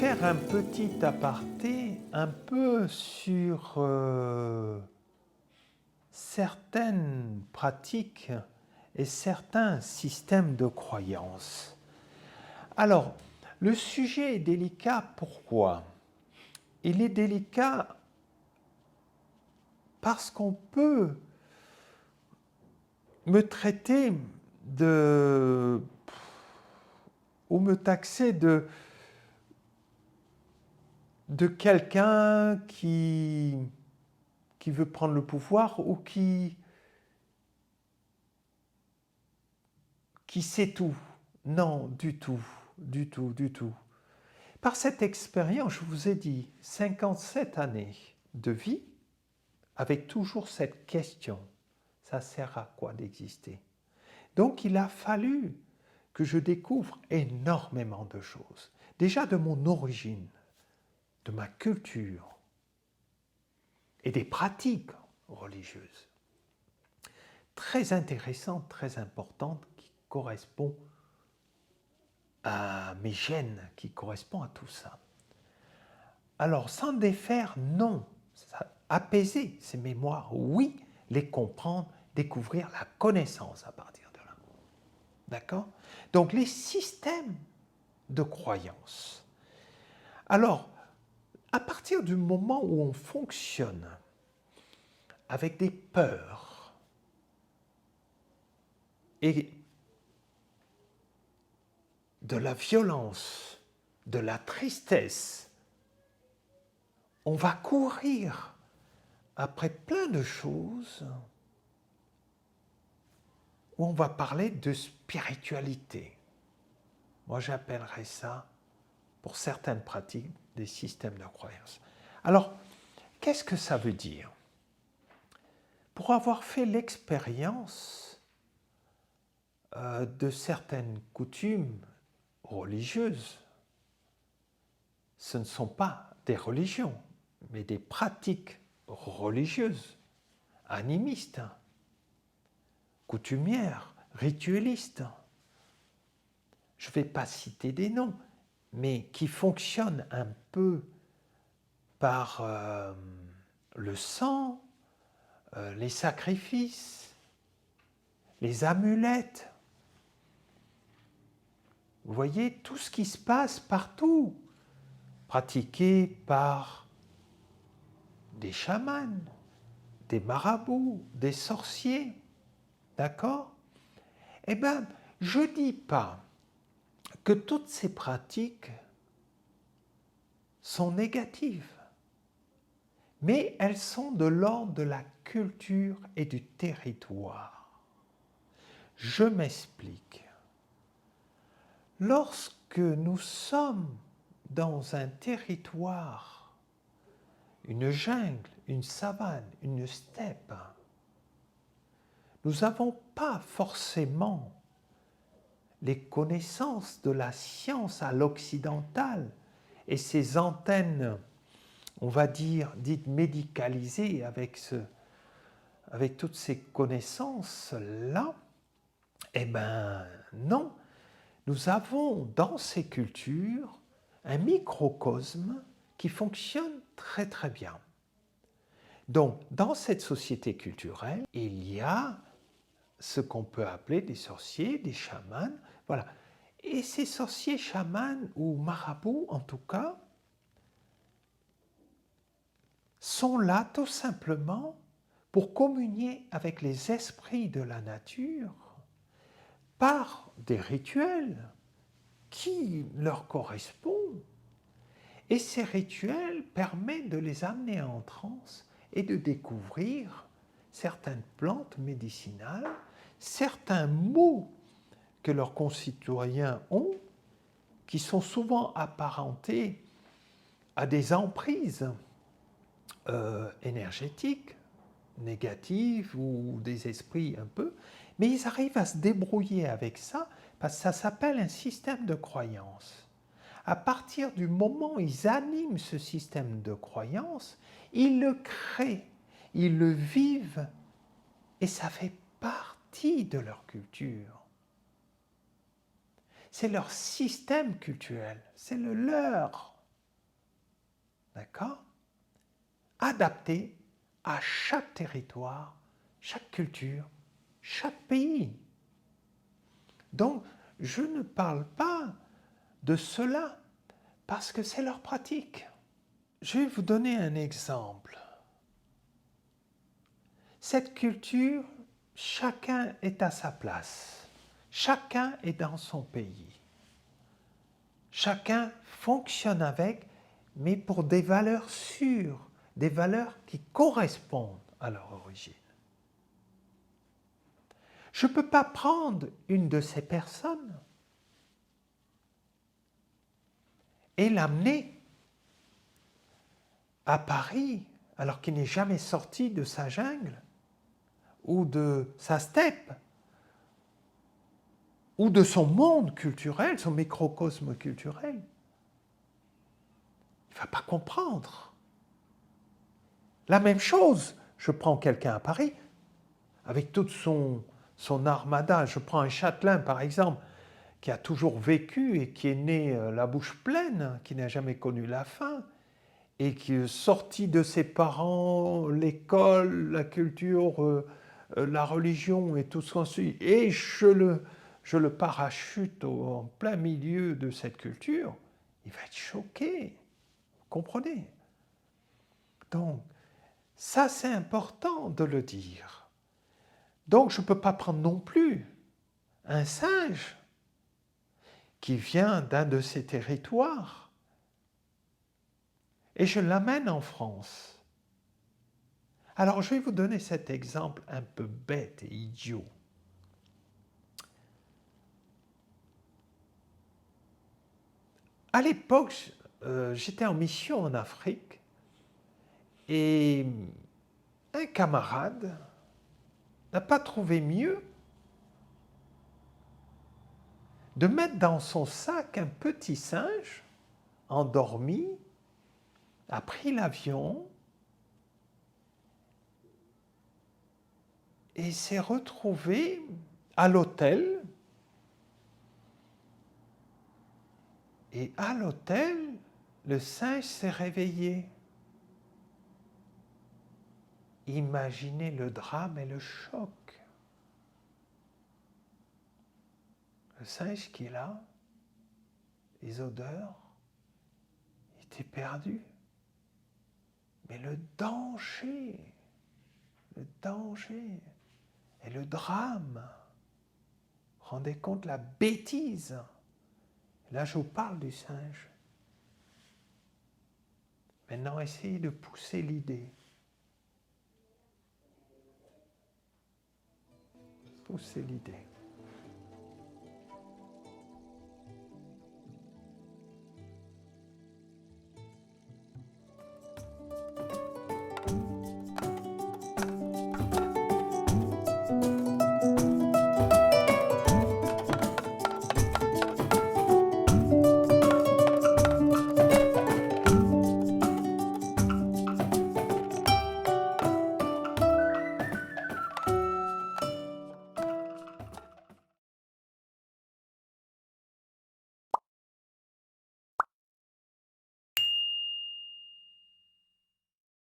faire un petit aparté un peu sur certaines pratiques et certains systèmes de croyances. Alors, le sujet est délicat, pourquoi? Il est délicat parce qu'on peut me traiter ou me taxer de quelqu'un qui veut prendre le pouvoir ou qui sait tout. Non, du tout, du tout, du tout. Par cette expérience, je vous ai dit, 57 années de vie, avec toujours cette question, ça sert à quoi d'exister? Donc il a fallu que je découvre énormément de choses. Déjà de mon origine, de ma culture et des pratiques religieuses. Très intéressantes, très importantes, qui correspondent à mes gènes, qui correspondent à tout ça. Alors, sans défaire, non. Apaiser ces mémoires, oui. Les comprendre, découvrir la connaissance à partir de là. D'accord? Donc, les systèmes de croyance. Alors, à partir du moment où on fonctionne avec des peurs et de la violence, de la tristesse, on va courir après plein de choses où on va parler de spiritualité. Moi, j'appellerais ça, pour certaines pratiques, des systèmes de croyance. Alors, qu'est-ce que ça veut dire? Pour avoir fait l'expérience de certaines coutumes religieuses, ce ne sont pas des religions, mais des pratiques religieuses, animistes, coutumières, ritualistes. Je ne vais pas citer des noms, mais qui fonctionnent un peu par le sang, les sacrifices, les amulettes. Vous voyez tout ce qui se passe partout, pratiqué par des chamans, des marabouts, des sorciers. D'accord? Eh bien, je ne dis pas que toutes ces pratiques sont négatives, mais elles sont de l'ordre de la culture et du territoire. Je m'explique. Lorsque nous sommes dans un territoire, une jungle, une savane, une steppe, nous n'avons pas forcément les connaissances de la science à l'occidental et ces antennes, on va dire, dites médicalisées avec toutes ces connaissances-là. Eh bien, non. Nous avons dans ces cultures un microcosme qui fonctionne très très bien. Donc, dans cette société culturelle, il y a ce qu'on peut appeler des sorciers, des chamans, voilà. Et ces sorciers, chamans ou marabouts, en tout cas, sont là tout simplement pour communier avec les esprits de la nature par des rituels qui leur correspondent. Et ces rituels permettent de les amener en transe et de découvrir certaines plantes médicinales, certains mots que leurs concitoyens ont, qui sont souvent apparentés à des emprises énergétiques, négatives ou des esprits un peu, mais ils arrivent à se débrouiller avec ça parce que ça s'appelle un système de croyance. À partir du moment où ils animent ce système de croyance, ils le créent, ils le vivent et ça fait partie de leur culture. C'est leur système culturel, c'est le leur. d'accord, adapté à chaque territoire, chaque culture, chaque pays. Donc, je ne parle pas de cela parce que c'est leur pratique. Je vais vous donner un exemple. Cette culture, chacun est à sa place. Chacun est dans son pays. Chacun fonctionne avec, mais pour des valeurs sûres, des valeurs qui correspondent à leur origine. Je ne peux pas prendre une de ces personnes et l'amener à Paris alors qu'il n'est jamais sorti de sa jungle ou de sa steppe ou de son monde culturel, son microcosme culturel. Il ne va pas comprendre. La même chose, je prends quelqu'un à Paris, avec toute son armada, je prends un châtelain par exemple, qui a toujours vécu et qui est né la bouche pleine, qui n'a jamais connu la faim, et qui est sorti de ses parents, l'école, la culture, la religion et tout ce qu'on suit, et je le parachute en plein milieu de cette culture, il va être choqué. Vous comprenez? Donc, ça c'est important de le dire. Donc, je ne peux pas prendre non plus un singe qui vient d'un de ces territoires et je l'amène en France. Alors, je vais vous donner cet exemple un peu bête et idiot. À l'époque, j'étais en mission en Afrique et un camarade n'a pas trouvé mieux de mettre dans son sac un petit singe endormi, a pris l'avion et s'est retrouvé à l'hôtel. Et à l'hôtel, le singe s'est réveillé. Imaginez le drame et le choc. Le singe qui est là, les odeurs, il était perdu. Mais le danger et le drame, rendez compte la bêtise. Là, je vous parle du singe. Maintenant, essayez de pousser l'idée. Poussez l'idée.